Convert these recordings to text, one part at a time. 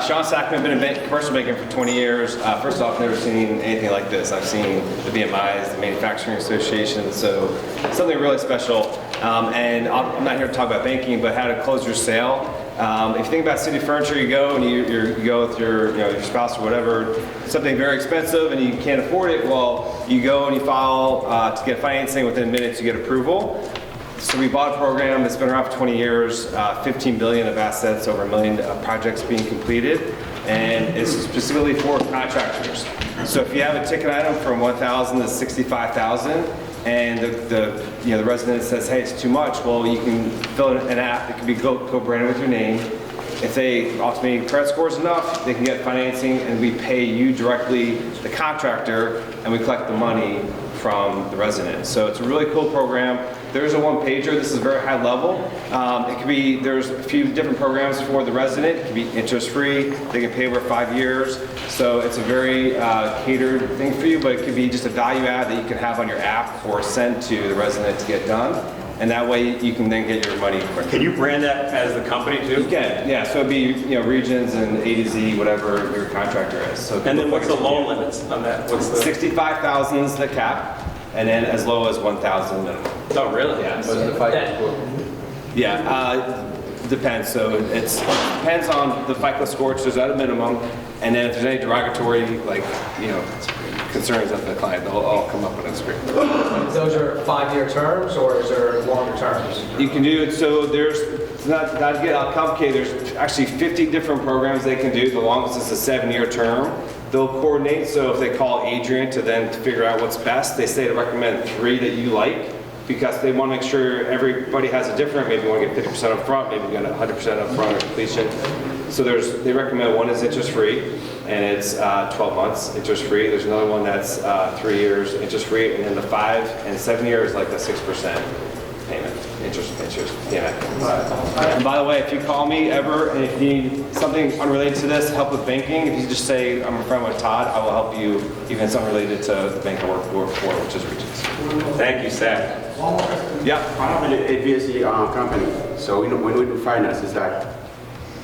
Sean Sackman, been in commercial banking for 20 years. First off, never seen anything like this. I've seen the BMIs, the Manufacturing Association, so something really special. And I'm not here to talk about banking, but how to close your sale. If you think about City Furniture, you go and you go with your spouse or whatever, something very expensive and you can't afford it, well, you go and you file to get financing. Within minutes you get approval. So we bought a program that's been around for 20 years, 15 billion of assets, over 1 million projects being completed, and it's specifically for contractors. So if you have a ticket item from 1,000 to 65,000, and the resident says, hey, it's too much, well, you can fill in an app that can be co-branded with your name. If they ultimately credit scores enough, they can get financing, and we pay you directly, the contractor, and we collect the money from the resident. So it's a really cool program. There's a one-pager. This is very high level. It could be, there's a few different programs for the resident. It can be interest-free. They can pay over 5 years. So it's a very catered thing for you, but it could be just a value add that you can have on your app or send to the resident to get done. And that way you can then get your money quicker. Can you brand that as the company too? You can, yeah. So it'd be regions and A to Z, whatever your contractor is. So and then what's the loan limits on that? What's the 65,000 is the cap, and then as low as 1,000 minimum. Oh, really? Yeah. What's the FICO score? Yeah, depends. So it depends on the FICO score, which is at a minimum, and then if there's any derogatory, concerns of the client, they'll all come up on the screen. Those are 5-year terms, or is there longer terms? You can do it. So it's not to get all complicated. There's actually 50 different programs they can do. The longest is a 7-year term. They'll coordinate. So if they call Adrian to figure out what's best, they say to recommend 3 that you like, because they want to make sure everybody has a different. Maybe you want to get 50% up front, maybe you get 100% up front or completion. So they recommend one is interest-free, and it's 12 months interest-free. There's another one that's 3 years interest-free, and then the 5 and 7 years like the 6% payment, interest payment. And by the way, if you call me ever and if you need something unrelated to this, help with banking, if you just say I'm a friend with Todd, I will help you, even if it's unrelated to the bank I work for, which is Regions. Thank you, Zach. Yeah. I'm an AVSC company, so when we do finance, is that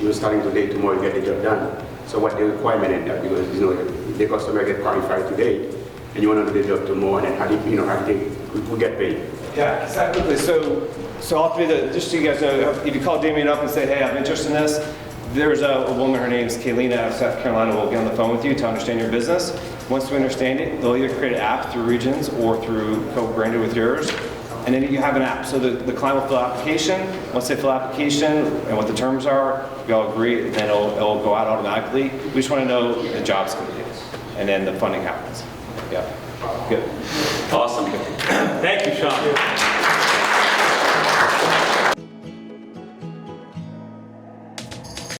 you're starting today, tomorrow you get the job done. So what the requirement in that? Because the customer get qualified today, and you want to do the job tomorrow, and then how do we get paid? Yeah, exactly. So ultimately, just so you guys know, if you call Damien up and say, hey, I'm interested in this, there's a woman, her name's Kaylina out of South Carolina, will get on the phone with you to understand your business. Once we understand it, they'll either create an app through Regions or through co-branded with yours. And then you have an app. So the client will fill out application. Once they fill out application and what the terms are, we all agree, then it'll go out automatically. We just want to know the job's complete. And then the funding happens. Yeah. Good. Awesome. Thank you, Sean.